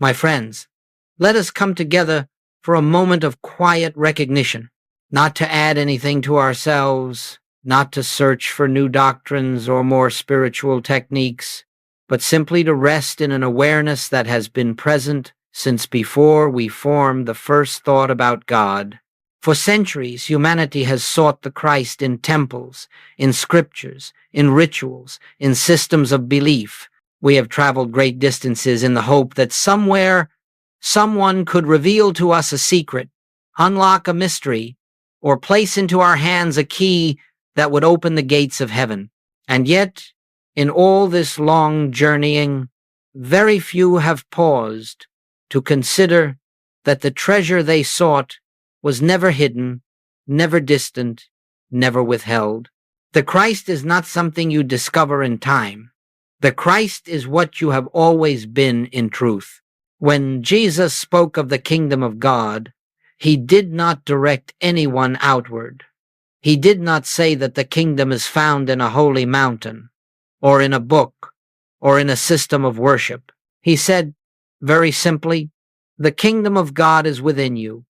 My friends, let us come together for a moment of quiet recognition, not to add anything to ourselves, not to search for new doctrines or more spiritual techniques, but simply to rest in an awareness that has been present since before we formed the first thought about God. For centuries, humanity has sought the Christ in temples, in scriptures, in rituals, in systems of belief. We have traveled great distances in the hope that somewhere, someone could reveal to us a secret, unlock a mystery, or place into our hands a key that would open the gates of heaven. And yet, in all this long journeying, very few have paused to consider that the treasure they sought was never hidden, never distant, never withheld. The Christ is not something you discover in time. The Christ is what you have always been in truth. When Jesus spoke of the kingdom of God, he did not direct anyone outward. He did not say that the kingdom is found in a holy mountain, or in a book, or in a system of worship. He said, very simply, the kingdom of God is within you.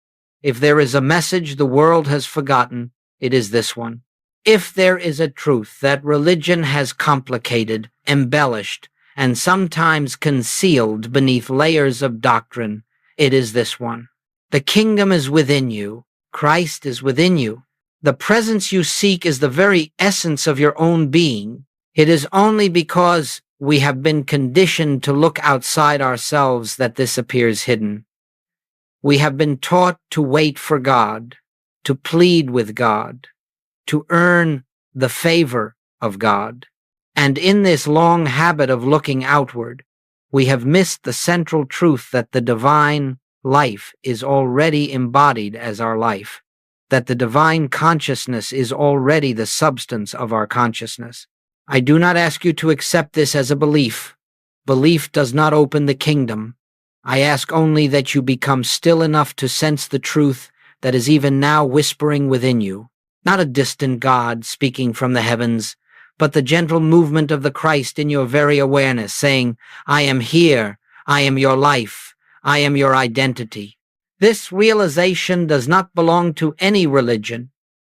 If there is a message the world has forgotten, it is this one. If there is a truth that religion has complicated, embellished, and sometimes concealed beneath layers of doctrine, it is this one. The kingdom is within you. Christ is within you. The presence you seek is the very essence of your own being. It is only because we have been conditioned to look outside ourselves that this appears hidden. We have been taught to wait for God, to plead with God, to earn the favor of God. And in this long habit of looking outward, we have missed the central truth that the divine life is already embodied as our life, that the divine consciousness is already the substance of our consciousness. I do not ask you to accept this as a belief. Belief does not open the kingdom. I ask only that you become still enough to sense the truth that is even now whispering within you. Not a distant God speaking from the heavens, but the gentle movement of the Christ in your very awareness, saying, I am here, I am your life, I am your identity. This realization does not belong to any religion.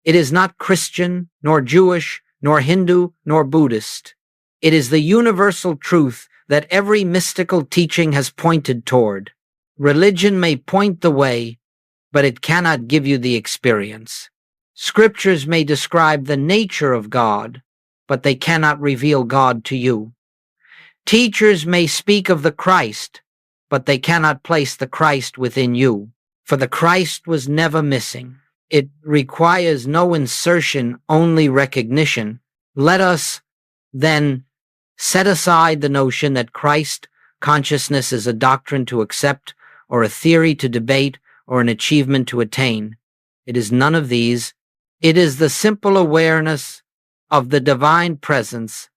It is not Christian, nor Jewish, nor Hindu, nor Buddhist. It is the universal truth that every mystical teaching has pointed toward. Religion may point the way, but it cannot give you the experience. Scriptures may describe the nature of God, but they cannot reveal God to you. Teachers may speak of the Christ, but they cannot place the Christ within you, for the Christ was never missing. It requires no insertion, only recognition. Let us, then, set aside the notion that Christ consciousness is a doctrine to accept, or a theory to debate, or an achievement to attain. It is none of these. It is the simple awareness of the divine presence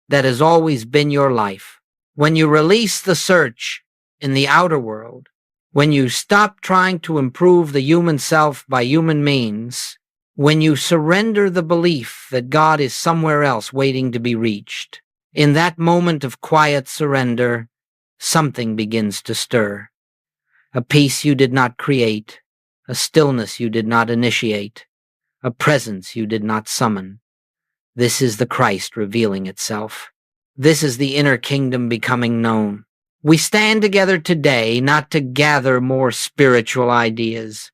that has always been your life. When you release the search in the outer world, when you stop trying to improve the human self by human means, when you surrender the belief that God is somewhere else waiting to be reached, in that moment of quiet surrender, something begins to stir. A peace you did not create, a stillness you did not initiate, a presence you did not summon. This is the Christ revealing itself. This is the inner kingdom becoming known. We stand together today not to gather more spiritual ideas,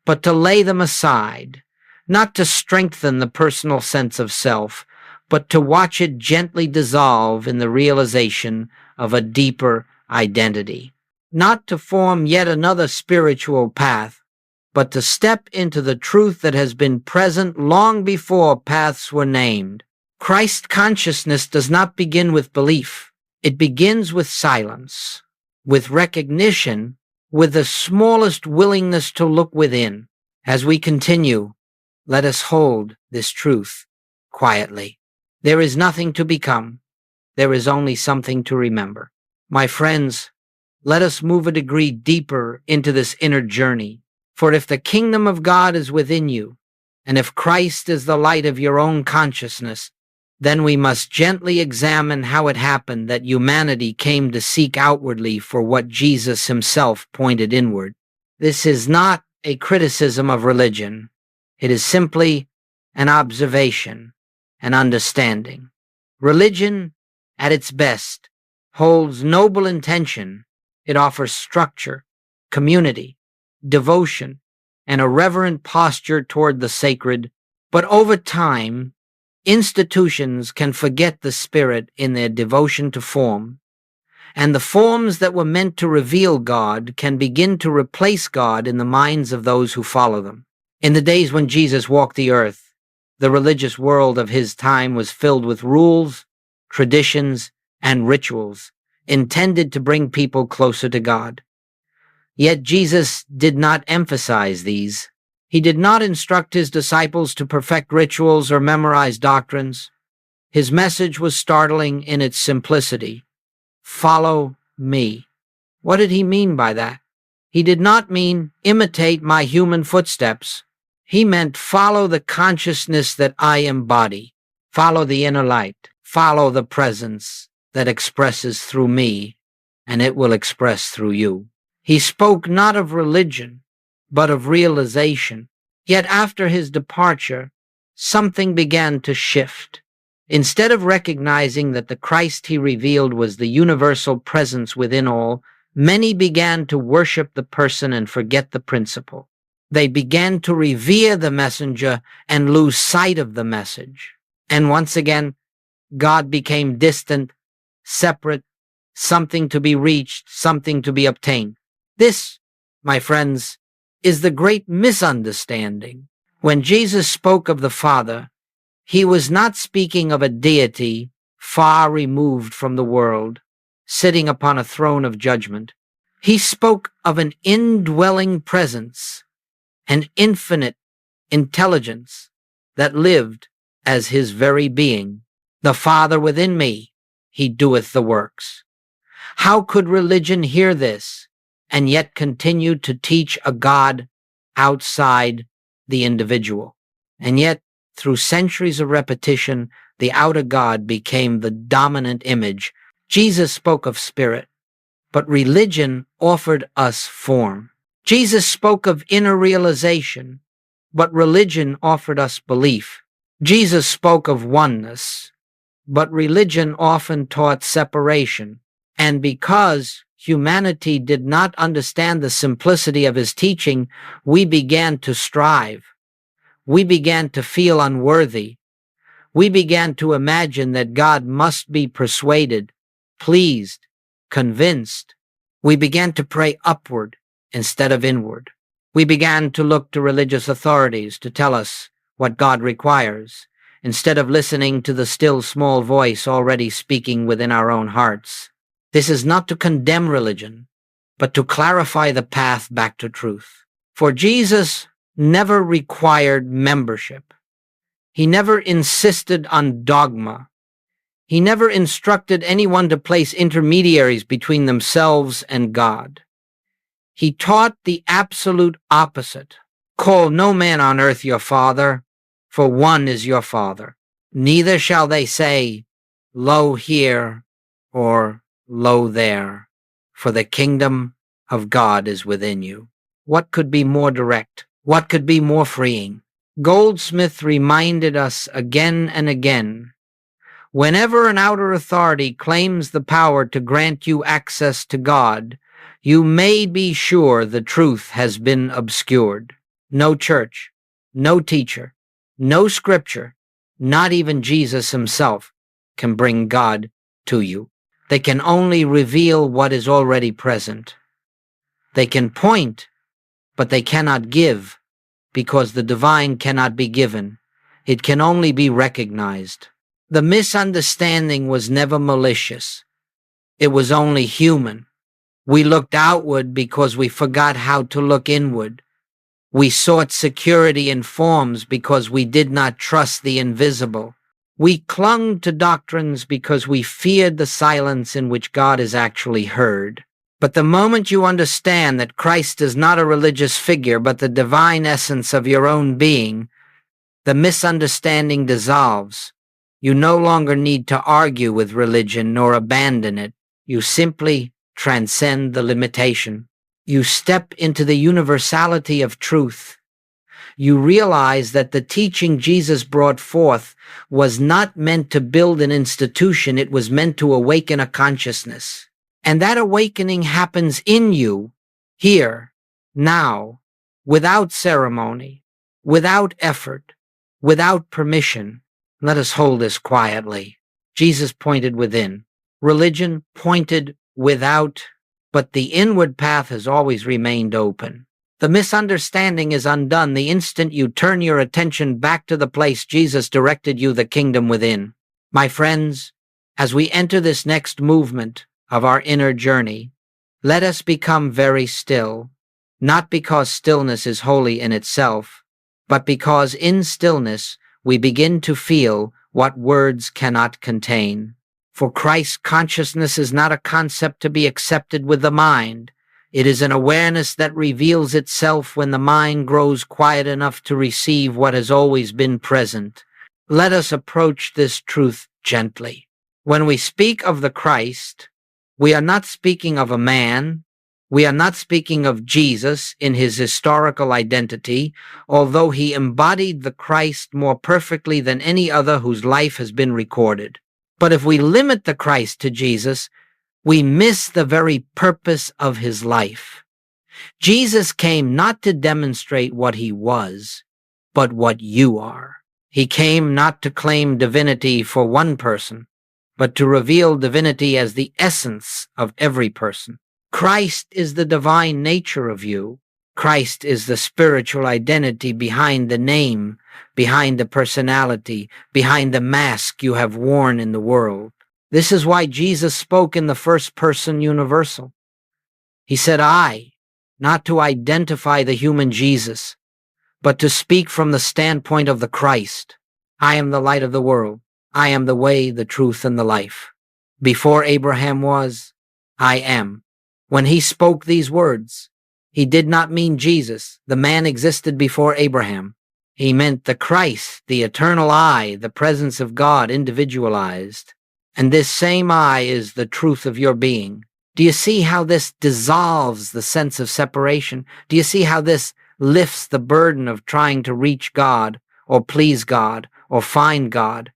but to lay them aside, not to strengthen the personal sense of self, but to watch it gently dissolve in the realization of a deeper identity. Not to form yet another spiritual path, but to step into the truth that has been present long before paths were named. Christ consciousness does not begin with belief. It begins with silence, with recognition, with the smallest willingness to look within. As we continue, let us hold this truth quietly. There is nothing to become. There is only something to remember. My friends, let us move a degree deeper into this inner journey. For if the kingdom of God is within you, and if Christ is the light of your own consciousness, then we must gently examine how it happened that humanity came to seek outwardly for what Jesus himself pointed inward. This is not a criticism of religion. It is simply an observation, an understanding. Religion, at its best, holds noble intention. It offers structure, community, devotion, and a reverent posture toward the sacred. But over time, institutions can forget the spirit in their devotion to form, and the forms that were meant to reveal God can begin to replace God in the minds of those who follow them. In the days when Jesus walked the earth, the religious world of his time was filled with rules, traditions, and rituals intended to bring people closer to God. Yet Jesus did not emphasize these. He did not instruct his disciples to perfect rituals or memorize doctrines. His message was startling in its simplicity. Follow me. What did he mean by that? He did not mean imitate my human footsteps. He meant follow the consciousness that I embody. Follow the inner light. Follow the presence that expresses through me, and it will express through you. He spoke not of religion, but of realization. Yet after his departure, something began to shift. Instead of recognizing that the Christ he revealed was the universal presence within all, many began to worship the person and forget the principle. They began to revere the messenger and lose sight of the message. And once again, God became distant, separate, something to be reached, something to be obtained. This, my friends, is the great misunderstanding. When Jesus spoke of the Father, he was not speaking of a deity far removed from the world, sitting upon a throne of judgment. He spoke of an indwelling presence, an infinite intelligence that lived as his very being. The Father within me, he doeth the works. How could religion hear this and yet continue to teach a God outside the individual? And yet, through centuries of repetition, the outer God became the dominant image. Jesus spoke of spirit, but religion offered us form. Jesus spoke of inner realization, but religion offered us belief. Jesus spoke of oneness, but religion often taught separation. And because humanity did not understand the simplicity of his teaching, we began to strive. We began to feel unworthy. We began to imagine that God must be persuaded, pleased, convinced. We began to pray upward instead of inward. We began to look to religious authorities to tell us what God requires, instead of listening to the still small voice already speaking within our own hearts. This is not to condemn religion, but to clarify the path back to truth. For Jesus never required membership. He never insisted on dogma. He never instructed anyone to place intermediaries between themselves and God. He taught the absolute opposite. Call no man on earth your father, for one is your Father. Neither shall they say, Lo here, or Lo there, for the kingdom of God is within you. What could be more direct? What could be more freeing? Goldsmith reminded us again and again, whenever an outer authority claims the power to grant you access to God, you may be sure the truth has been obscured. No church, no teacher, no scripture, not even Jesus himself, can bring God to you. They can only reveal what is already present. They can point, but they cannot give, because the divine cannot be given. It can only be recognized. The misunderstanding was never malicious. It was only human. We looked outward because we forgot how to look inward. We sought security in forms because we did not trust the invisible. We clung to doctrines because we feared the silence in which God is actually heard. But the moment you understand that Christ is not a religious figure but the divine essence of your own being, the misunderstanding dissolves. You no longer need to argue with religion nor abandon it. You simply transcend the limitation. You step into the universality of truth. You realize that the teaching Jesus brought forth was not meant to build an institution, it was meant to awaken a consciousness. And that awakening happens in you, here, now, without ceremony, without effort, without permission. Let us hold this quietly. Jesus pointed within. Religion pointed without, but the inward path has always remained open. The misunderstanding is undone the instant you turn your attention back to the place Jesus directed you, the kingdom within. My friends, as we enter this next movement of our inner journey, let us become very still, not because stillness is holy in itself, but because in stillness we begin to feel what words cannot contain. For Christ consciousness is not a concept to be accepted with the mind. It is an awareness that reveals itself when the mind grows quiet enough to receive what has always been present. Let us approach this truth gently. When we speak of the Christ, we are not speaking of a man. We are not speaking of Jesus in his historical identity, although he embodied the Christ more perfectly than any other whose life has been recorded. But if we limit the Christ to Jesus, we miss the very purpose of his life. Jesus came not to demonstrate what he was, but what you are. He came not to claim divinity for one person, but to reveal divinity as the essence of every person. Christ is the divine nature of you. Christ is the spiritual identity behind the name, behind the personality, behind the mask you have worn in the world. This is why Jesus spoke in the first person universal. He said, I, not to identify the human Jesus, but to speak from the standpoint of the Christ. I am the light of the world. I am the way, the truth, and the life. Before Abraham was, I am. When he spoke these words, he did not mean Jesus. The man existed before Abraham. He meant the Christ, the eternal I, the presence of God individualized. And this same I is the truth of your being. Do you see how this dissolves the sense of separation? Do you see how this lifts the burden of trying to reach God, or please God, or find God?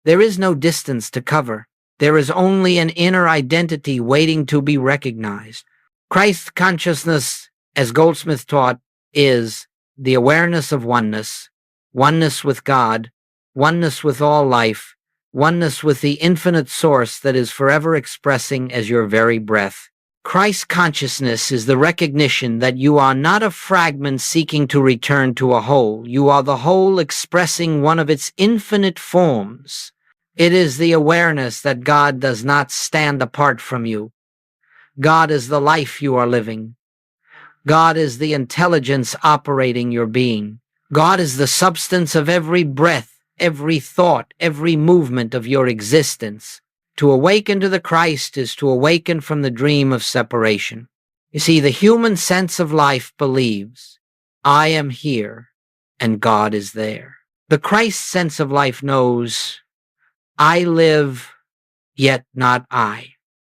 There is no distance to cover. There is only an inner identity waiting to be recognized. Christ consciousness, as Goldsmith taught, is the awareness of oneness, oneness with God, oneness with all life, oneness with the infinite source that is forever expressing as your very breath. Christ consciousness is the recognition that you are not a fragment seeking to return to a whole. You are the whole expressing one of its infinite forms. It is the awareness that God does not stand apart from you. God is the life you are living. God is the intelligence operating your being. God is the substance of every breath, every thought, every movement of your existence. To awaken to the Christ is to awaken from the dream of separation. You see, the human sense of life believes, I am here and God is there. The Christ sense of life knows, I live, yet not I.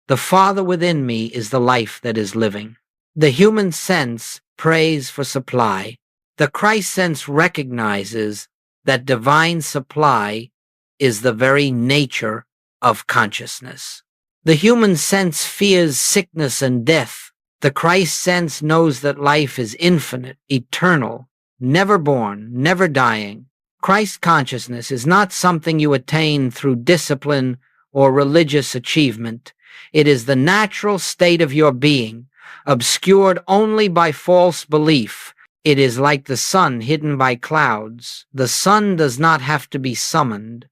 The Father within me is the life that is living. The human sense prays for supply. The Christ sense recognizes that divine supply is the very nature of consciousness. The human sense fears sickness and death. The Christ sense knows that life is infinite, eternal, never born, never dying. Christ consciousness is not something you attain through discipline or religious achievement. It is the natural state of your being, obscured only by false belief. It is like the sun hidden by clouds. The sun does not have to be summoned.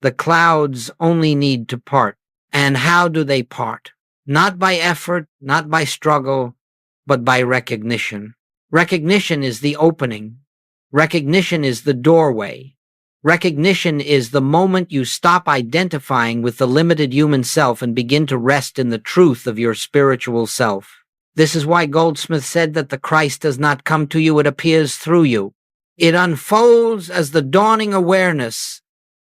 The clouds only need to part. And how do they part? Not by effort, not by struggle, but by recognition. Recognition is the opening. Recognition is the doorway. Recognition is the moment you stop identifying with the limited human self and begin to rest in the truth of your spiritual self. This is why Goldsmith said that the Christ does not come to you, it appears through you. It unfolds as the dawning awareness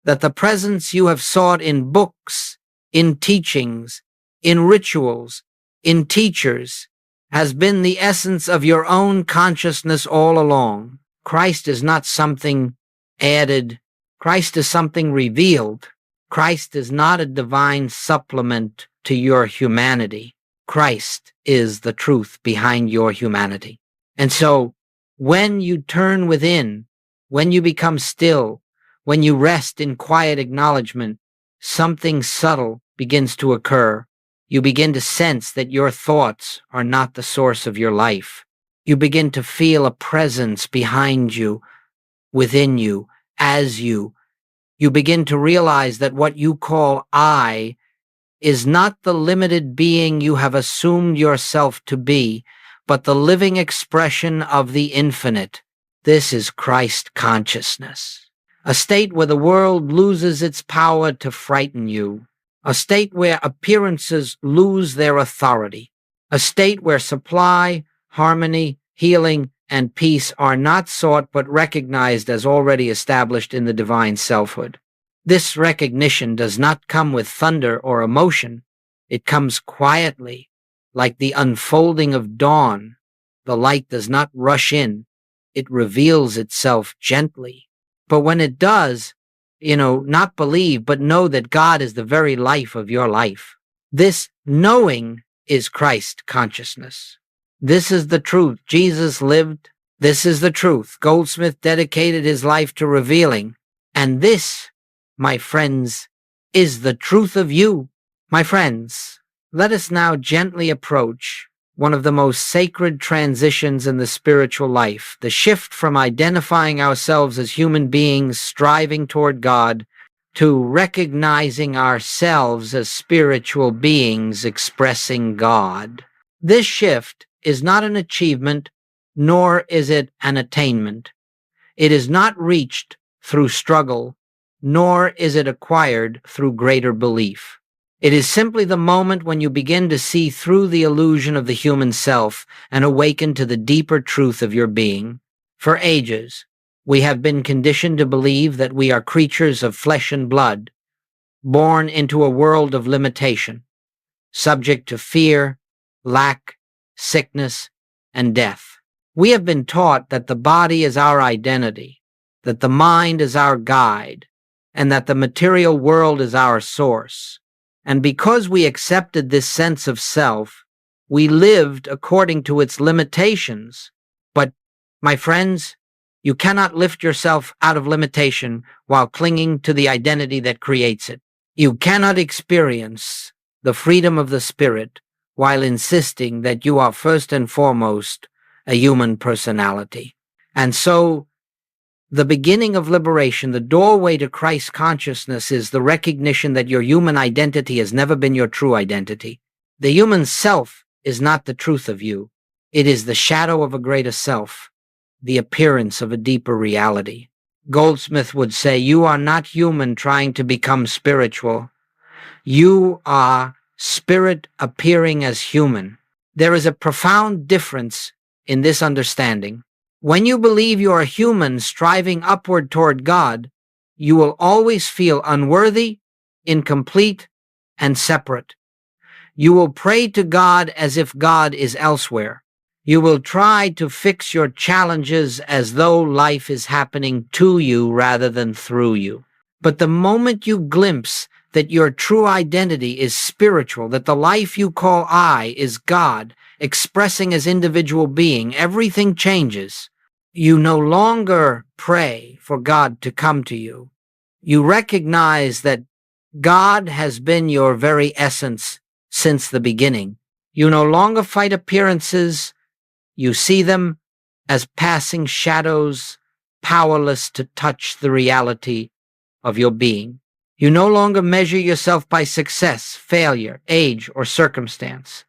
that the presence you have sought in books, in teachings, in rituals, in teachers, has been the essence of your own consciousness all along. Christ is not something added. Christ is something revealed. Christ is not a divine supplement to your humanity. Christ is the truth behind your humanity. And so when you turn within, when you become still, when you rest in quiet acknowledgement, something subtle begins to occur. You begin to sense that your thoughts are not the source of your life. You begin to feel a presence behind you, within you, as you. You begin to realize that what you call I is not the limited being you have assumed yourself to be, but the living expression of the infinite. This is Christ consciousness. A state where the world loses its power to frighten you. A state where appearances lose their authority. A state where supply, harmony, healing, and peace are not sought but recognized as already established in the divine selfhood. This recognition does not come with thunder or emotion. It comes quietly, like the unfolding of dawn. The light does not rush in. It reveals itself gently. But when it does, not believe, but know that God is the very life of your life. This knowing is Christ consciousness. This is the truth Jesus lived. This is the truth Goldsmith dedicated his life to revealing. And this, my friends, is the truth of you. My friends, let us now gently approach one of the most sacred transitions in the spiritual life, the shift from identifying ourselves as human beings striving toward God to recognizing ourselves as spiritual beings expressing God. This shift is not an achievement, nor is it an attainment. It is not reached through struggle, nor is it acquired through greater belief. It is simply the moment when you begin to see through the illusion of the human self and awaken to the deeper truth of your being. For ages, we have been conditioned to believe that we are creatures of flesh and blood, born into a world of limitation, subject to fear, lack, sickness, and death. We have been taught that the body is our identity, that the mind is our guide, and that the material world is our source. And because we accepted this sense of self, we lived according to its limitations. But, my friends, you cannot lift yourself out of limitation while clinging to the identity that creates it. You cannot experience the freedom of the spirit while insisting that you are first and foremost a human personality. And so, the beginning of liberation, the doorway to Christ consciousness, is the recognition that your human identity has never been your true identity. The human self is not the truth of you. It is the shadow of a greater self, the appearance of a deeper reality. Goldsmith would say, you are not human trying to become spiritual. You are spirit appearing as human. There is a profound difference in this understanding. When you believe you are human striving upward toward God, you will always feel unworthy, incomplete, and separate. You will pray to God as if God is elsewhere. You will try to fix your challenges as though life is happening to you rather than through you. But the moment you glimpse that your true identity is spiritual, that the life you call I is God, expressing as individual being, everything changes. You no longer pray for God to come to you. You recognize that God has been your very essence since the beginning. You no longer fight appearances. You see them as passing shadows, powerless to touch the reality of your being. You no longer measure yourself by success, failure, age, or circumstance.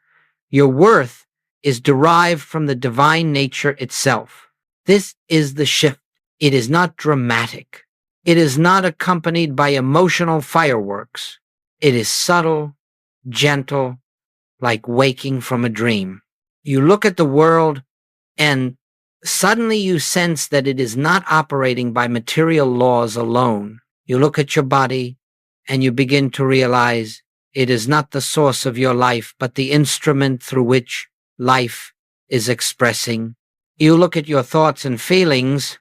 Your worth is derived from the divine nature itself. This is the shift. It is not dramatic. It is not accompanied by emotional fireworks. It is subtle, gentle, like waking from a dream. You look at the world and suddenly you sense that it is not operating by material laws alone. You look at your body and you begin to realize it is not the source of your life, but the instrument through which life is expressing. You look at your thoughts and feelings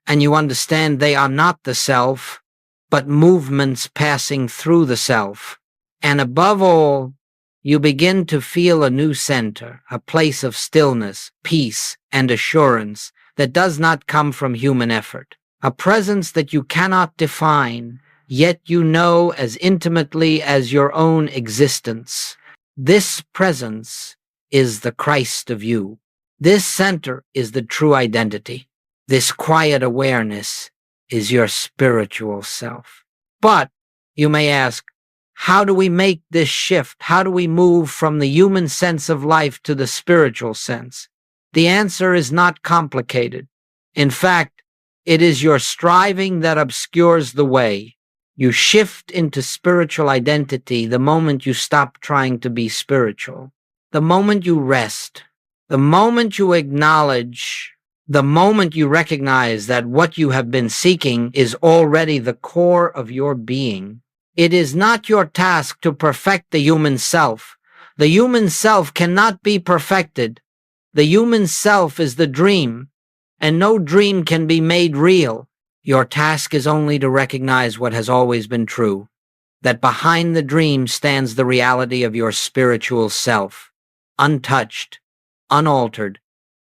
and you understand they are not the self, but movements passing through the self. And above all, you begin to feel a new center, a place of stillness, peace, and assurance that does not come from human effort, a presence that you cannot define, yet you know as intimately as your own existence. This presence is the Christ of you. This center is the true identity. This quiet awareness is your spiritual self. But you may ask, how do we make this shift? How do we move from the human sense of life to the spiritual sense? The answer is not complicated. In fact, it is your striving that obscures the way. You shift into spiritual identity the moment you stop trying to be spiritual, the moment you rest, the moment you acknowledge, the moment you recognize that what you have been seeking is already the core of your being. It is not your task to perfect the human self. The human self cannot be perfected. The human self is the dream, and no dream can be made real. Your task is only to recognize what has always been true, that behind the dream stands the reality of your spiritual self, untouched, unaltered,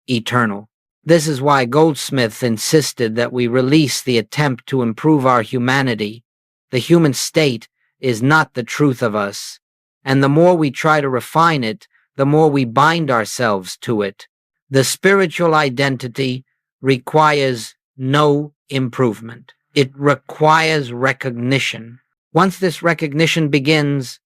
eternal. This is why Goldsmith insisted that we release the attempt to improve our humanity. The human state is not the truth of us, and the more we try to refine it, the more we bind ourselves to it. The spiritual identity requires no improvement. It requires recognition. Once this recognition begins,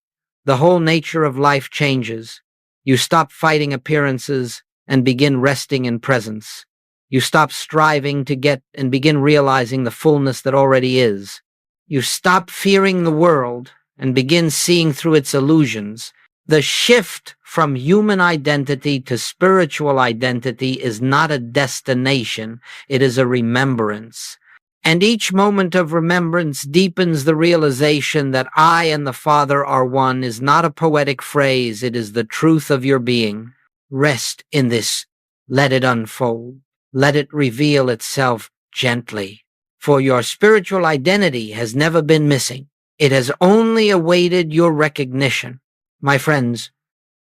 the whole nature of life changes. You stop fighting appearances and begin resting in presence. You stop striving to get and begin realizing the fullness that already is. You stop fearing the world and begin seeing through its illusions. The shift from human identity to spiritual identity is not a destination, it is a remembrance. And each moment of remembrance deepens the realization that I and the Father are one is not a poetic phrase, it is the truth of your being. Rest in this. Let it unfold. Let it reveal itself gently. For your spiritual identity has never been missing. It has only awaited your recognition. My friends,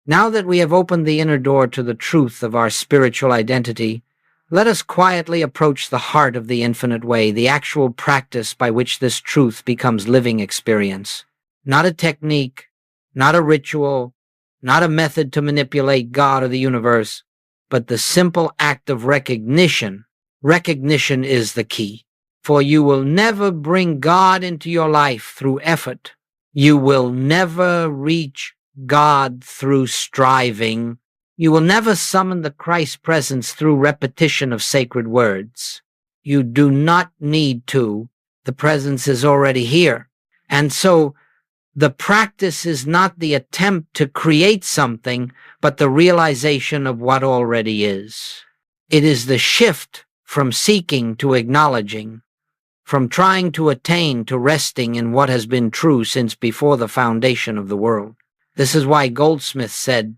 now that we have opened the inner door to the truth of our spiritual identity, let us quietly approach the heart of the infinite way, the actual practice by which this truth becomes living experience. Not a technique, not a ritual, not a method to manipulate God or the universe, but the simple act of recognition. Recognition is the key. For you will never bring God into your life through effort. You will never reach God through striving. You will never summon the Christ presence through repetition of sacred words. You do not need to. The presence is already here. And so the practice is not the attempt to create something, but the realization of what already is. It is the shift from seeking to acknowledging, from trying to attain to resting in what has been true since before the foundation of the world. This is why Goldsmith said,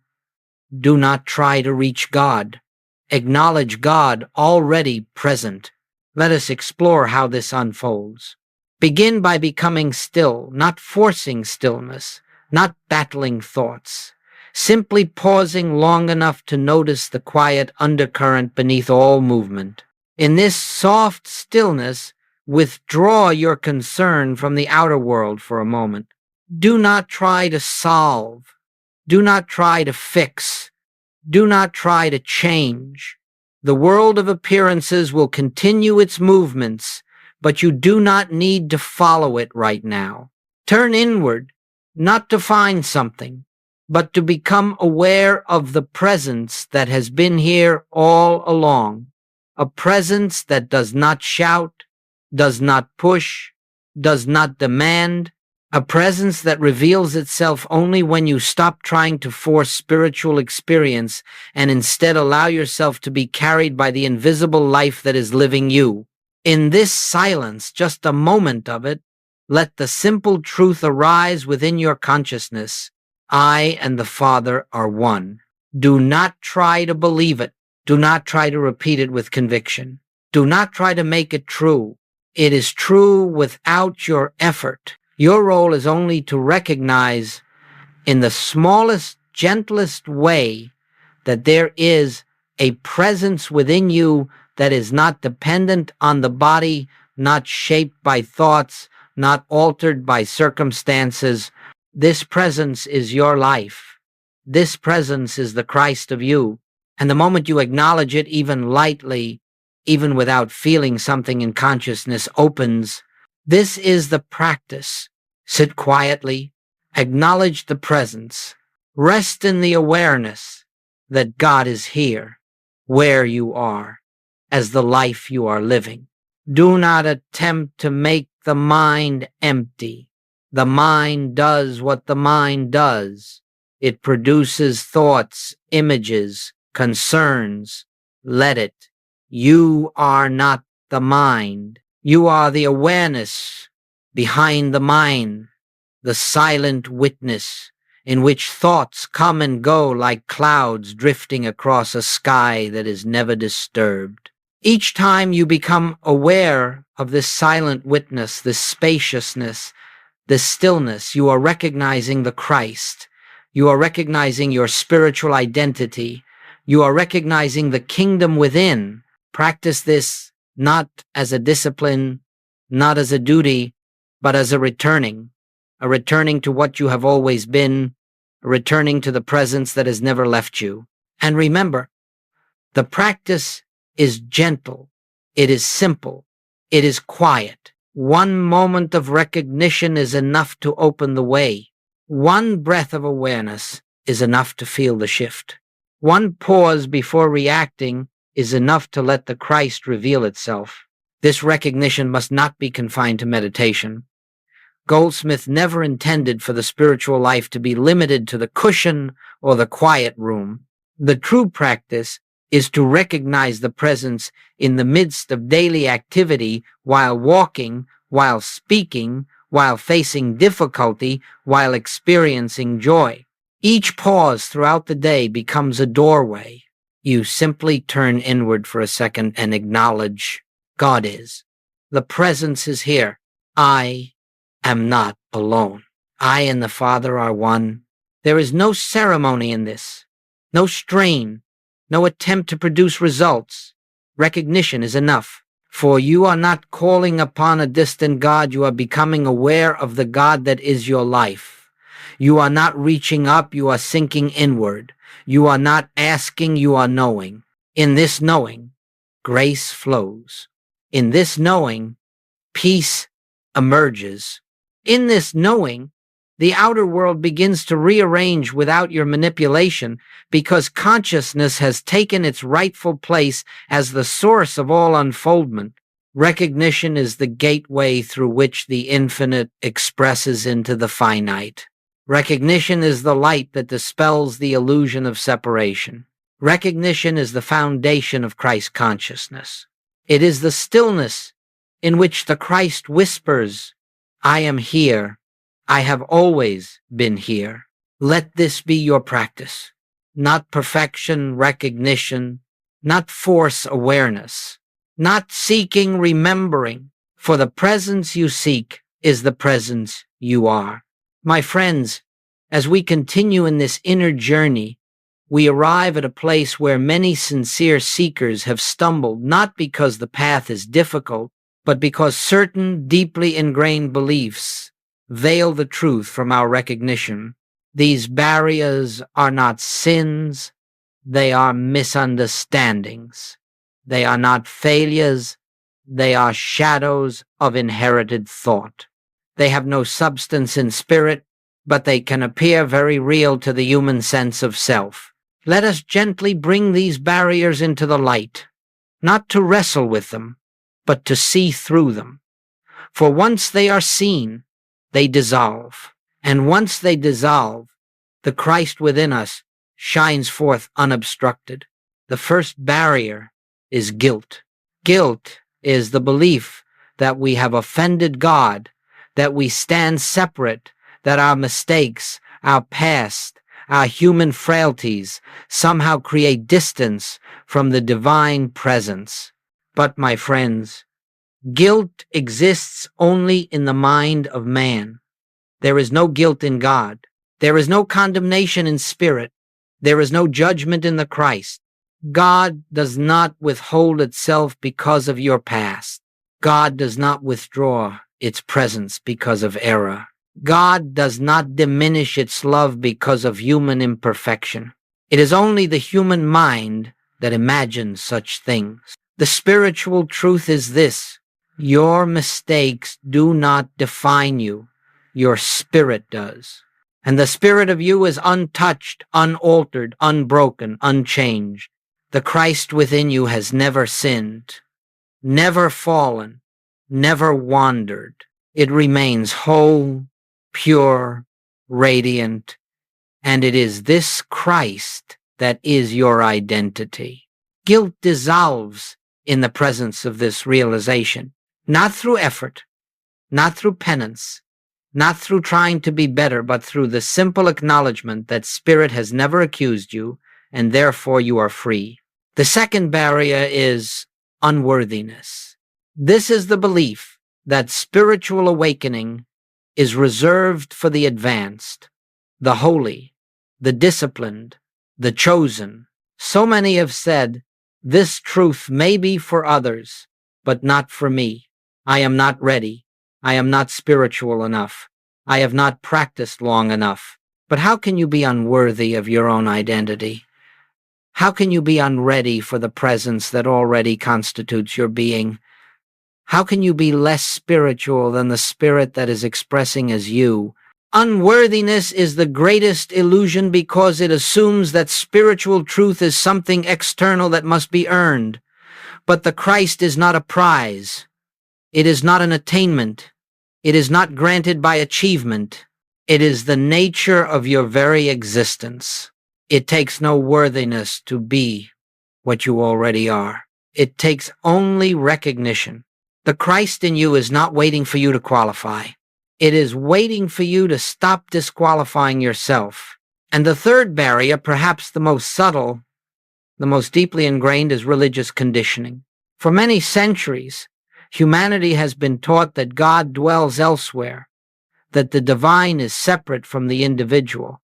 "Do not try to reach God. Acknowledge God already present." Let us explore how this unfolds. Begin by becoming still, not forcing stillness, not battling thoughts. Simply pausing long enough to notice the quiet undercurrent beneath all movement. In this soft stillness, withdraw your concern from the outer world for a moment. Do not try to solve. Do not try to fix. Do not try to change. The world of appearances will continue its movements, but you do not need to follow it right now. Turn inward, not to find something, but to become aware of the presence that has been here all along. A presence that does not shout, does not push, does not demand, a presence that reveals itself only when you stop trying to force spiritual experience and instead allow yourself to be carried by the invisible life that is living you. In this silence, just a moment of it, Let the simple truth arise within your consciousness. I and the Father are one. Do not try to believe it. Do not try to repeat it with conviction. Do not try to make it true. It is true without your effort. Your role is only to recognize in the smallest, gentlest way that there is a presence within you that is not dependent on the body, not shaped by thoughts, not altered by circumstances. This presence is your life. This presence is the Christ of you. And the moment you acknowledge it, even lightly, even without feeling something in consciousness, opens. This is the practice. Sit quietly, acknowledge the presence, rest in the awareness that God is here, where you are, as the life you are living. Do not attempt to make the mind empty. The mind does what the mind does. It produces thoughts, images, concerns. Let it. You are not the mind. You are the awareness behind the mind, the silent witness in which thoughts come and go like clouds drifting across a sky that is never disturbed. Each time you become aware of this silent witness, this spaciousness, this stillness, you are recognizing the Christ. You are recognizing your spiritual identity. You are recognizing the kingdom within. Practice this not as a discipline, not as a duty, but as a returning to what you have always been, a returning to the presence that has never left you. And remember, the practice is gentle. It is simple. It is quiet. One moment of recognition is enough to open the way. One breath of awareness is enough to feel the shift. One pause before reacting is enough to let the Christ reveal itself. This recognition must not be confined to meditation. Goldsmith never intended for the spiritual life to be limited to the cushion or the quiet room. The true practice is to recognize the presence in the midst of daily activity, while walking, while speaking, while facing difficulty, while experiencing joy. Each pause throughout the day becomes a doorway. You simply turn inward for a second and acknowledge God is. The presence is here. I am not alone. I and the Father are one. There is no ceremony in this, no strain, no attempt to produce results. Recognition is enough. For you are not calling upon a distant God, you are becoming aware of the God that is your life. You are not reaching up, you are sinking inward. You are not asking, you are knowing. In this knowing, grace flows. In this knowing, peace emerges. In this knowing, the outer world begins to rearrange without your manipulation, because consciousness has taken its rightful place as the source of all unfoldment. Recognition is the gateway through which the infinite expresses into the finite. Recognition is the light that dispels the illusion of separation. Recognition is the foundation of Christ consciousness. It is the stillness in which the Christ whispers, I am here. I have always been here. Let this be your practice. Not perfection, recognition, not force awareness, not seeking remembering, for the presence you seek is the presence you are. My friends, as we continue in this inner journey, we arrive at a place where many sincere seekers have stumbled, not because the path is difficult, but because certain deeply ingrained beliefs veil the truth from our recognition. These barriers are not sins, they are misunderstandings. They are not failures, they are shadows of inherited thought. They have no substance in spirit, but they can appear very real to the human sense of self. Let us gently bring these barriers into the light, not to wrestle with them, but to see through them. For once they are seen, they dissolve. And once they dissolve, the Christ within us shines forth unobstructed. The first barrier is guilt. Guilt is the belief that we have offended God, that we stand separate, that our mistakes, our past, our human frailties somehow create distance from the divine presence. But, my friends, guilt exists only in the mind of man. There is no guilt in God. There is no condemnation in spirit. There is no judgment in the Christ. God does not withhold itself because of your past. God does not withdraw its presence because of error. God does not diminish its love because of human imperfection. It is only the human mind that imagines such things. The spiritual truth is this: your mistakes do not define you. Your spirit does. And the spirit of you is untouched, unaltered, unbroken, unchanged. The Christ within you has never sinned, never fallen, never wandered. It remains whole, pure, radiant, and it is this Christ that is your identity. Guilt dissolves in the presence of this realization, not through effort, not through penance, not through trying to be better, but through the simple acknowledgement that spirit has never accused you, and therefore you are free. The second barrier is unworthiness. This is the belief that spiritual awakening is reserved for the advanced, the holy, the disciplined, the chosen. So many have said, this truth may be for others, but not for me. I am not ready. I am not spiritual enough. I have not practiced long enough. But how can you be unworthy of your own identity? How can you be unready for the presence that already constitutes your being? How can you be less spiritual than the spirit that is expressing as you? Unworthiness is the greatest illusion because it assumes that spiritual truth is something external that must be earned. But the Christ is not a prize. It is not an attainment. It is not granted by achievement. It is the nature of your very existence. It takes no worthiness to be what you already are. It takes only recognition. The Christ in you is not waiting for you to qualify. It is waiting for you to stop disqualifying yourself. And the third barrier, perhaps the most subtle, the most deeply ingrained, is religious conditioning. For many centuries, humanity has been taught that God dwells elsewhere, that the divine is separate from the individual,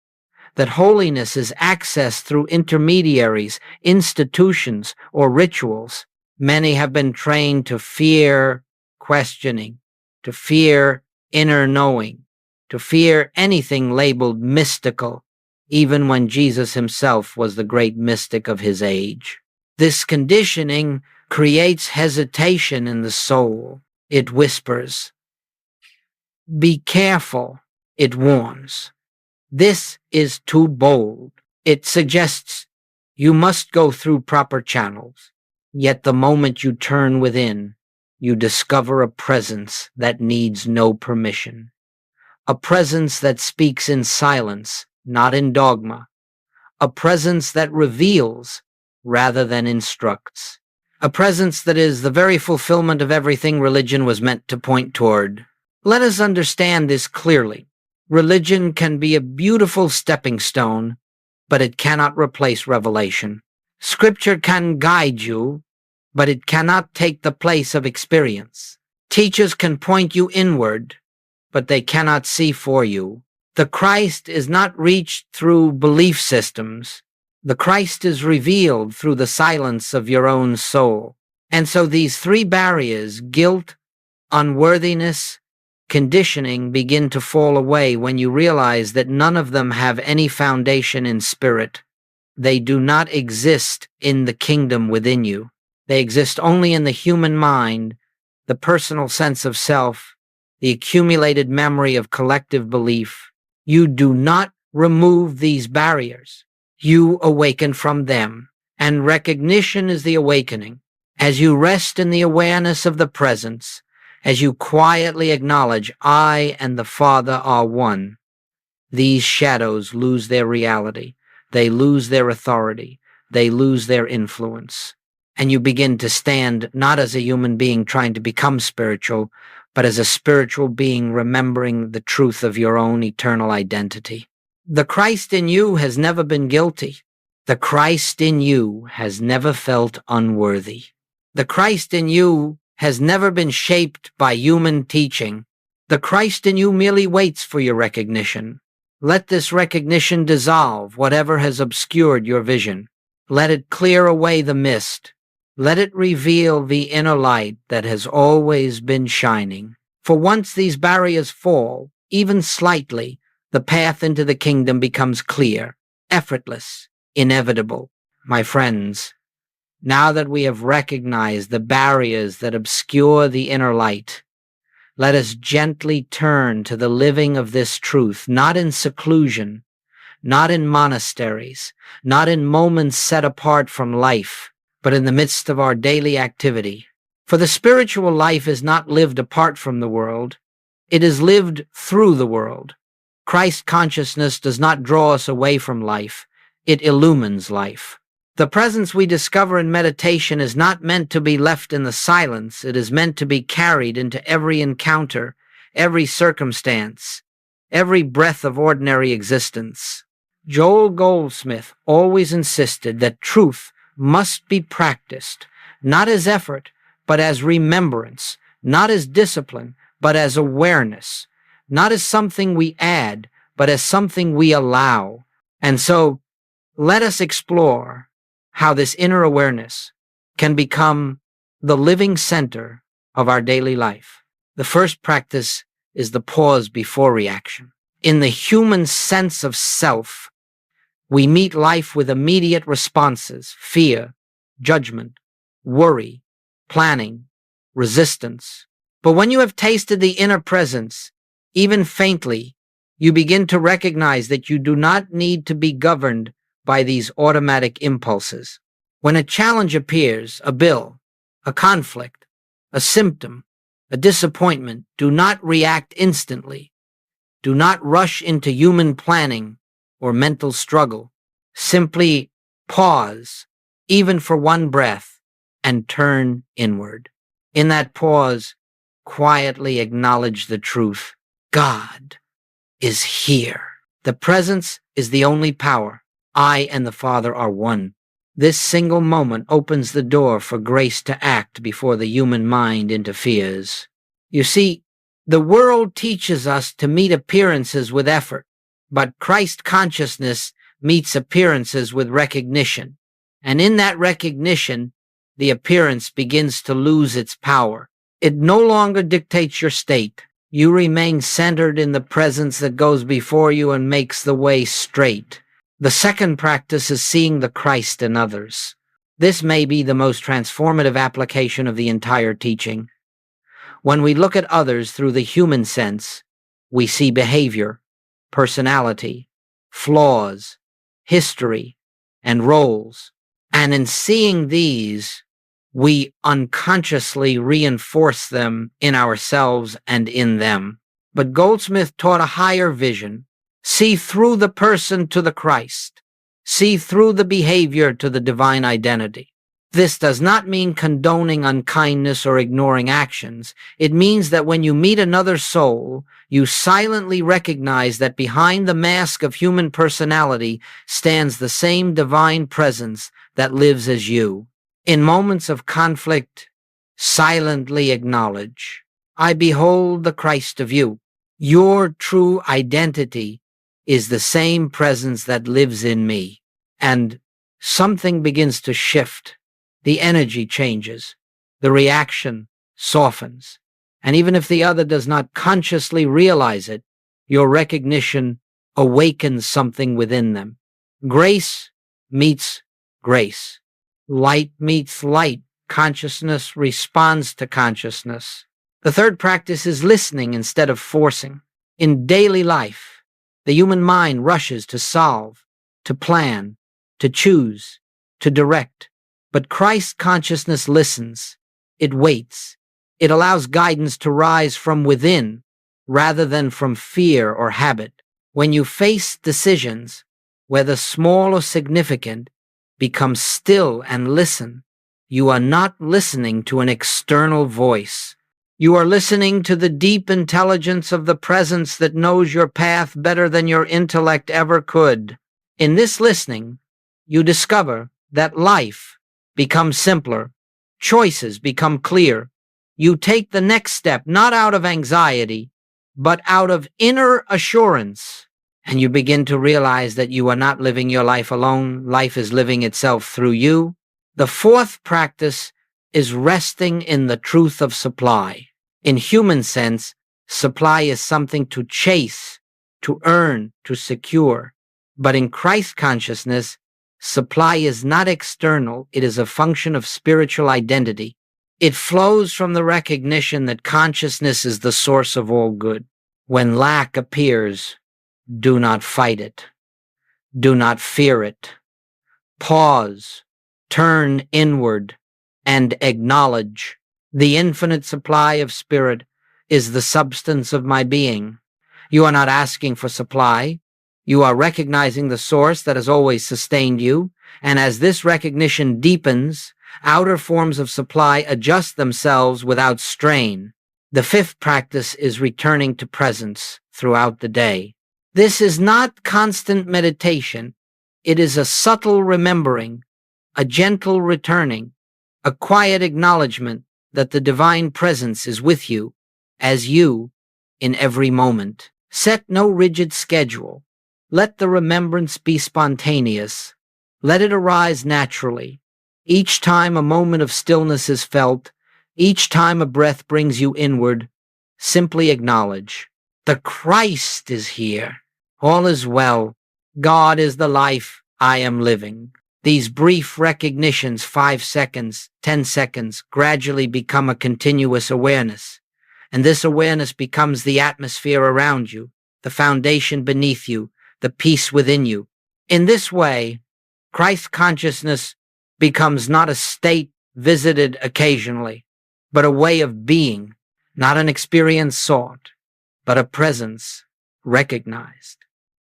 that holiness is accessed through intermediaries, institutions, or rituals. Many have been trained to fear questioning, to fear inner knowing, to fear anything labeled mystical, even when Jesus himself was the great mystic of his age. This conditioning creates hesitation in the soul. It whispers, "Be careful," it warns. "This is too bold." It suggests you must go through proper channels. Yet the moment you turn within, you discover a presence that needs no permission. A presence that speaks in silence, not in dogma. A presence that reveals rather than instructs. A presence that is the very fulfillment of everything religion was meant to point toward. Let us understand this clearly. Religion can be a beautiful stepping stone, but it cannot replace revelation. Scripture can guide you, but it cannot take the place of experience. Teachers can point you inward, but they cannot see for you. The Christ is not reached through belief systems. The Christ is revealed through the silence of your own soul. And so these three barriers, guilt, unworthiness, conditioning, begin to fall away when you realize that none of them have any foundation in spirit. They do not exist in the kingdom within you. They exist only in the human mind, the personal sense of self, the accumulated memory of collective belief. You do not remove these barriers. You awaken from them, and recognition is the awakening. As you rest in the awareness of the presence, as you quietly acknowledge, I and the Father are one, these shadows lose their reality. They lose their authority. They lose their influence. And you begin to stand not as a human being trying to become spiritual, but as a spiritual being remembering the truth of your own eternal identity. The Christ in you has never been guilty. The Christ in you has never felt unworthy. The Christ in you has never been shaped by human teaching. The Christ in you merely waits for your recognition. Let this recognition dissolve whatever has obscured your vision. Let it clear away the mist. Let it reveal the inner light that has always been shining. For once these barriers fall, even slightly, the path into the kingdom becomes clear, effortless, inevitable. My friends, now that we have recognized the barriers that obscure the inner light, let us gently turn to the living of this truth, not in seclusion, not in monasteries, not in moments set apart from life, but in the midst of our daily activity. For the spiritual life is not lived apart from the world, it is lived through the world. Christ consciousness does not draw us away from life, it illumines life. The presence we discover in meditation is not meant to be left in the silence, it is meant to be carried into every encounter, every circumstance, every breath of ordinary existence. Joel Goldsmith always insisted that truth must be practiced, not as effort, but as remembrance, not as discipline, but as awareness, not as something we add, but as something we allow. And so, let us explore how this inner awareness can become the living center of our daily life. The first practice is the pause before reaction. In the human sense of self, we meet life with immediate responses: fear, judgment, worry, planning, resistance. But when you have tasted the inner presence, even faintly, you begin to recognize that you do not need to be governed by these automatic impulses. When a challenge appears, a bill, a conflict, a symptom, a disappointment, do not react instantly. Do not rush into human planning or mental struggle. Simply pause, even for one breath, and turn inward. In that pause, quietly acknowledge the truth. God is here. The presence is the only power. I and the Father are one. This single moment opens the door for grace to act before the human mind interferes. You see, the world teaches us to meet appearances with effort, but Christ consciousness meets appearances with recognition. And in that recognition, the appearance begins to lose its power. It no longer dictates your state. You remain centered in the presence that goes before you and makes the way straight. The second practice is seeing the Christ in others. This may be the most transformative application of the entire teaching. When we look at others through the human sense, we see behavior, personality, flaws, history, and roles. And in seeing these, we unconsciously reinforce them in ourselves and in them. But Goldsmith taught a higher vision. See through the person to the Christ. See through the behavior to the divine identity. This does not mean condoning unkindness or ignoring actions. It means that when you meet another soul, you silently recognize that behind the mask of human personality stands the same divine presence that lives as you. In moments of conflict, silently acknowledge, I behold the Christ of you. Your true identity is the same presence that lives in me. And something begins to shift. The energy changes. The reaction softens. And even if the other does not consciously realize it, your recognition awakens something within them. Grace meets grace. Light meets light. Consciousness responds to consciousness. The third practice is listening instead of forcing. In daily life, the human mind rushes to solve, to plan, to choose, to direct. But Christ consciousness listens. It waits. It allows guidance to rise from within rather than from fear or habit. When you face decisions, whether small or significant, become still and listen. You are not listening to an external voice. You are listening to the deep intelligence of the presence that knows your path better than your intellect ever could. In this listening, you discover that life becomes simpler, choices become clear. You take the next step not out of anxiety, but out of inner assurance. And you begin to realize that you are not living your life alone. Life is living itself through you. The fourth practice is resting in the truth of supply. In human sense, supply is something to chase, to earn, to secure. But in Christ consciousness, supply is not external. It is a function of spiritual identity. It flows from the recognition that consciousness is the source of all good. When lack appears, do not fight it. Do not fear it. Pause, turn inward, and acknowledge. The infinite supply of spirit is the substance of my being. You are not asking for supply. You are recognizing the source that has always sustained you, and as this recognition deepens, outer forms of supply adjust themselves without strain. The fifth practice is returning to presence throughout the day. This is not constant meditation. It is a subtle remembering, a gentle returning, a quiet acknowledgement that the divine presence is with you, as you, in every moment. Set no rigid schedule. Let the remembrance be spontaneous. Let it arise naturally. Each time a moment of stillness is felt, each time a breath brings you inward, simply acknowledge. The Christ is here. All is well. God is the life I am living. These brief recognitions, 5 seconds, 10 seconds, gradually become a continuous awareness. And this awareness becomes the atmosphere around you, the foundation beneath you, the peace within you. In this way, Christ consciousness becomes not a state visited occasionally, but a way of being, not an experience sought, but a presence recognized.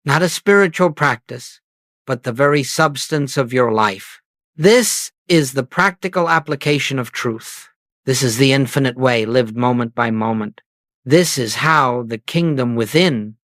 Not a spiritual practice, but the very substance of your life. This is the practical application of truth. This is the infinite way lived moment by moment. This is how the kingdom within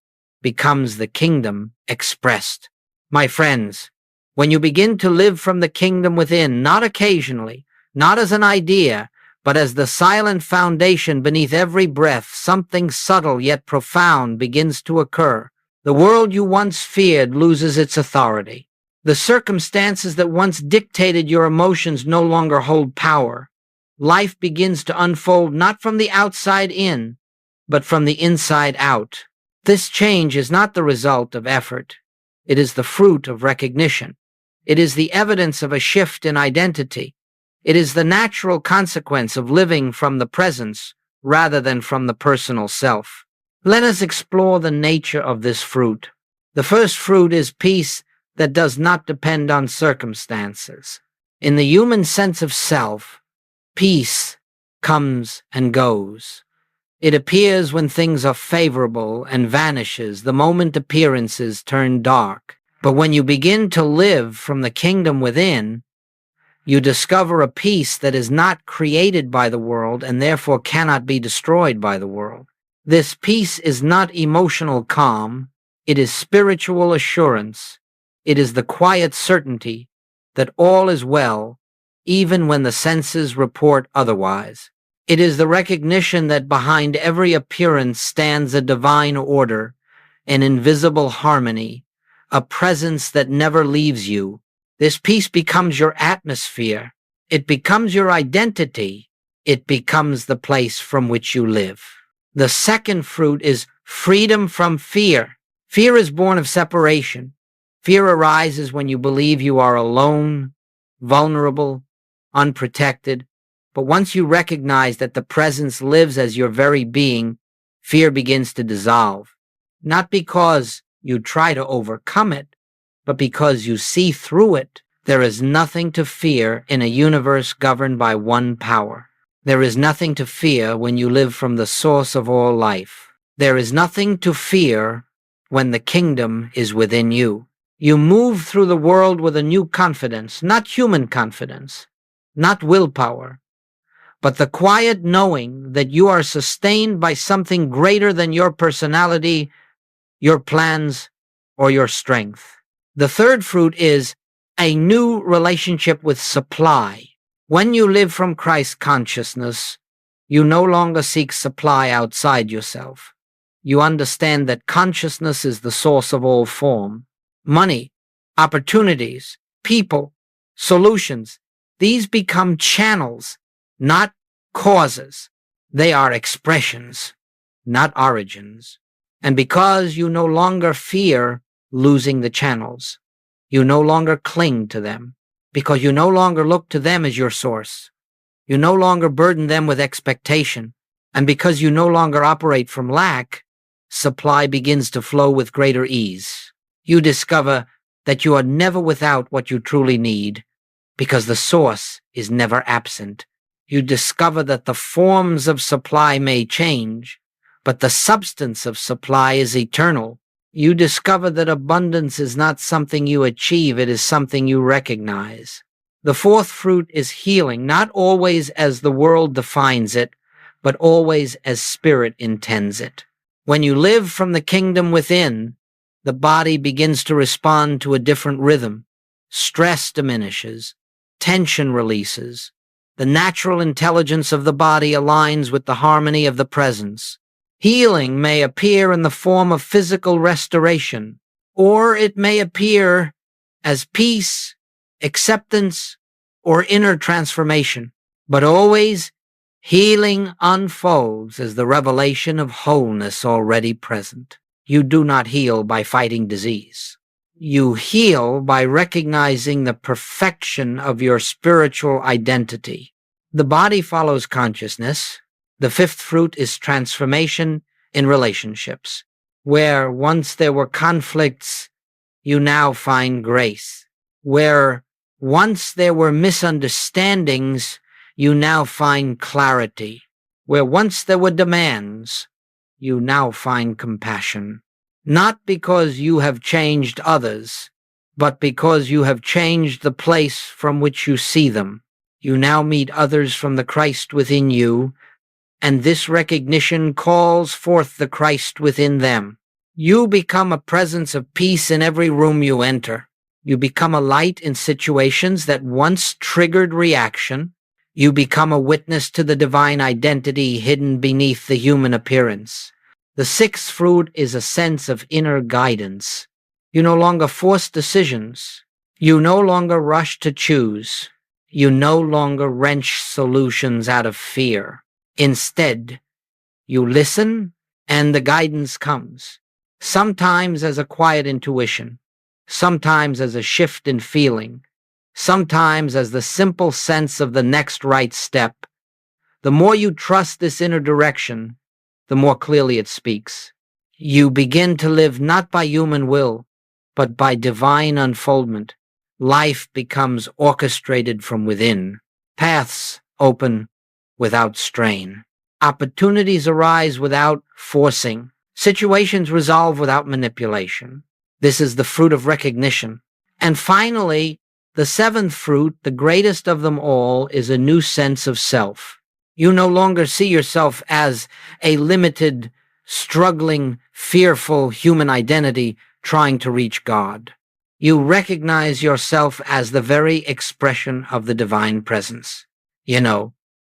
becomes the kingdom expressed. My friends, when you begin to live from the kingdom within, not occasionally, not as an idea, but as the silent foundation beneath every breath, something subtle yet profound begins to occur. The world you once feared loses its authority. The circumstances that once dictated your emotions no longer hold power. Life begins to unfold not from the outside in, but from the inside out. This change is not the result of effort. It is the fruit of recognition. It is the evidence of a shift in identity. It is the natural consequence of living from the presence rather than from the personal self. Let us explore the nature of this fruit. The first fruit is peace that does not depend on circumstances. In the human sense of self, peace comes and goes. It appears when things are favorable and vanishes the moment appearances turn dark. But when you begin to live from the kingdom within, you discover a peace that is not created by the world and therefore cannot be destroyed by the world. This peace is not emotional calm. It is spiritual assurance. It is the quiet certainty that all is well, even when the senses report otherwise. It is the recognition that behind every appearance stands a divine order, an invisible harmony, a presence that never leaves you. This peace becomes your atmosphere. It becomes your identity. It becomes the place from which you live. The second fruit is freedom from fear. Fear is born of separation. Fear arises when you believe you are alone, vulnerable, unprotected. But once you recognize that the presence lives as your very being, fear begins to dissolve. Not because you try to overcome it, but because you see through it. There is nothing to fear in a universe governed by one power. There is nothing to fear when you live from the source of all life. There is nothing to fear when the kingdom is within you. You move through the world with a new confidence, not human confidence, not willpower, but the quiet knowing that you are sustained by something greater than your personality, your plans, or your strength. The third fruit is a new relationship with supply. When you live from Christ consciousness, you no longer seek supply outside yourself. You understand that consciousness is the source of all form. Money, opportunities, people, solutions, these become channels, not causes. They are expressions, not origins. And because you no longer fear losing the channels, you no longer cling to them, because you no longer look to them as your source. You no longer burden them with expectation, and because you no longer operate from lack, supply begins to flow with greater ease. You discover that you are never without what you truly need, because the source is never absent. You discover that the forms of supply may change, but the substance of supply is eternal. You discover that abundance is not something you achieve, it is something you recognize. The fourth fruit is healing, not always as the world defines it, but always as spirit intends it. When you live from the kingdom within, the body begins to respond to a different rhythm. Stress diminishes, tension releases. The natural intelligence of the body aligns with the harmony of the presence. Healing may appear in the form of physical restoration, or it may appear as peace, acceptance, or inner transformation. But always, healing unfolds as the revelation of wholeness already present. You do not heal by fighting disease. You heal by recognizing the perfection of your spiritual identity. The body follows consciousness. The fifth fruit is transformation in relationships. Where once there were conflicts, you now find grace. Where once there were misunderstandings, you now find clarity. Where once there were demands, you now find compassion. Not because you have changed others, but because you have changed the place from which you see them. You now meet others from the Christ within you, and this recognition calls forth the Christ within them. You become a presence of peace in every room you enter. You become a light in situations that once triggered reaction. You become a witness to the divine identity hidden beneath the human appearance. The sixth fruit is a sense of inner guidance. You no longer force decisions. You no longer rush to choose. You no longer wrench solutions out of fear. Instead, you listen and the guidance comes. Sometimes as a quiet intuition, sometimes as a shift in feeling, sometimes as the simple sense of the next right step. The more you trust this inner direction, the more clearly it speaks. You begin to live not by human will, but by divine unfoldment. Life becomes orchestrated from within. Paths open without strain. Opportunities arise without forcing. Situations resolve without manipulation. This is the fruit of recognition. And finally, the seventh fruit, the greatest of them all, is a new sense of self. You no longer see yourself as a limited, struggling, fearful human identity trying to reach God. You recognize yourself as the very expression of the divine presence.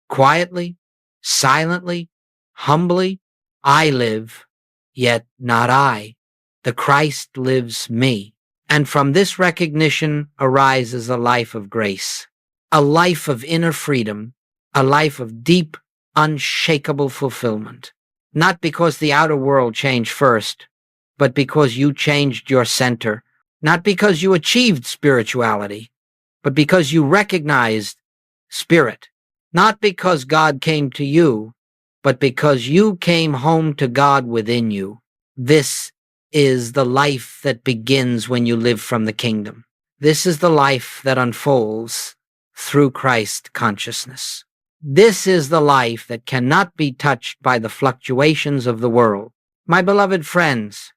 Quietly, silently, humbly, I live, yet not I. The Christ lives me. And from this recognition arises a life of grace, a life of inner freedom, a life of deep, unshakable fulfillment. Not because the outer world changed first, but because you changed your center. Not because you achieved spirituality, but because you recognized spirit. Not because God came to you, but because you came home to God within you. This is the life that begins when you live from the kingdom. This is the life that unfolds through Christ consciousness. This is the life that cannot be touched by the fluctuations of the world. My beloved friends,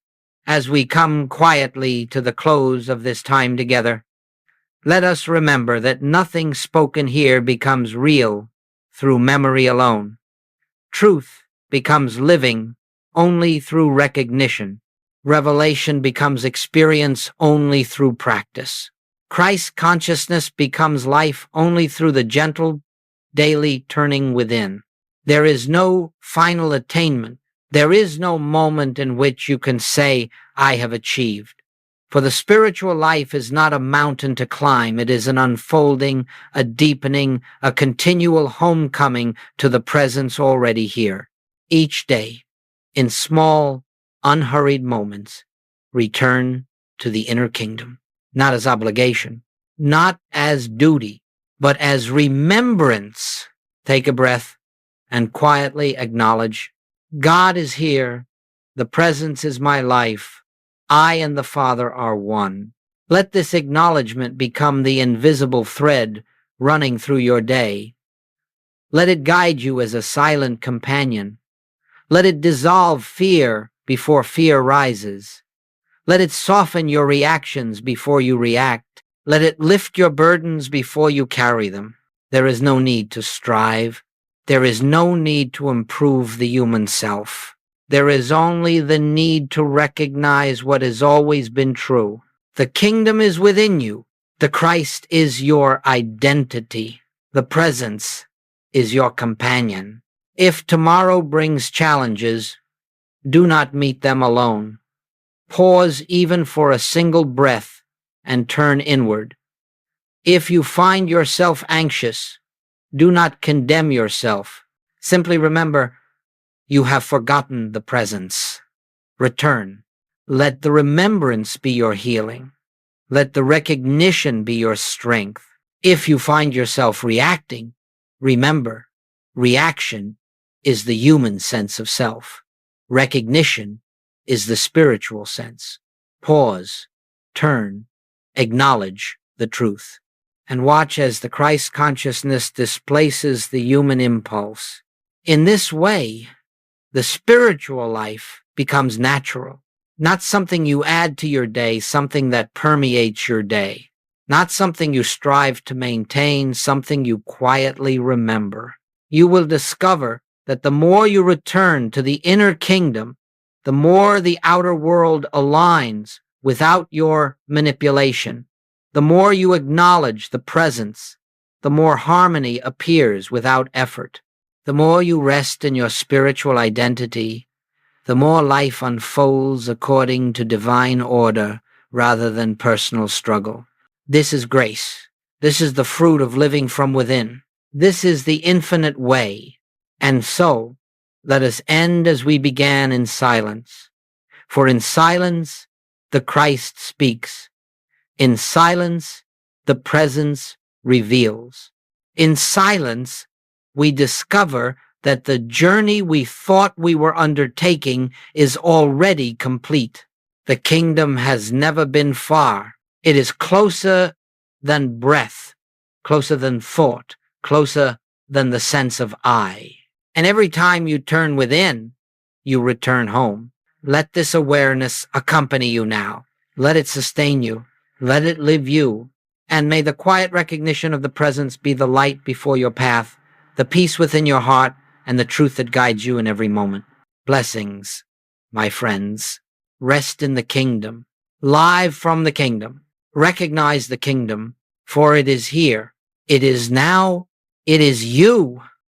as we come quietly to the close of this time together, let us remember that nothing spoken here becomes real through memory alone. Truth becomes living only through recognition. Revelation becomes experience only through practice. Christ consciousness becomes life only through the gentle, daily turning within. There is no final attainment. There is no moment in which you can say, I have achieved. For the spiritual life is not a mountain to climb. It is an unfolding, a deepening, a continual homecoming to the presence already here. Each day, in small, unhurried moments, return to the inner kingdom, not as obligation, not as duty, but as remembrance. Take a breath and quietly acknowledge, God is here. The presence is my life. I and the Father are one. Let this acknowledgement become the invisible thread running through your day. Let it guide you as a silent companion. Let it dissolve fear before fear rises. Let it soften your reactions before you react. Let it lift your burdens before you carry them. There is no need to strive. There is no need to improve the human self. There is only the need to recognize what has always been true. The kingdom is within you. The Christ is your identity. The presence is your companion. If tomorrow brings challenges, do not meet them alone. Pause even for a single breath and turn inward. If you find yourself anxious, do not condemn yourself. Simply remember, you have forgotten the presence. Return. Let the remembrance be your healing. Let the recognition be your strength. If you find yourself reacting, remember, reaction is the human sense of self. Recognition is the spiritual sense. Pause, turn, acknowledge the truth, and watch as the Christ consciousness displaces the human impulse. In this way, the spiritual life becomes natural, not something you add to your day, something that permeates your day, not something you strive to maintain, something you quietly remember. You will discover that the more you return to the inner kingdom, the more the outer world aligns without your manipulation. The more you acknowledge the presence, the more harmony appears without effort. The more you rest in your spiritual identity, the more life unfolds according to divine order rather than personal struggle. This is grace. This is the fruit of living from within. This is the infinite way. And so, let us end as we began, in silence. For in silence, the Christ speaks. In silence, the presence reveals. In silence, we discover that the journey we thought we were undertaking is already complete. The kingdom has never been far. It is closer than breath, closer than thought, closer than the sense of I. And every time you turn within, you return home. Let this awareness accompany you now. Let it sustain you. Let it live you. And may the quiet recognition of the presence be the light before your path, the peace within your heart, and the truth that guides you in every moment. Blessings, my friends. Rest in the kingdom. Live from the kingdom. Recognize the kingdom, for it is here. It is now. It is you.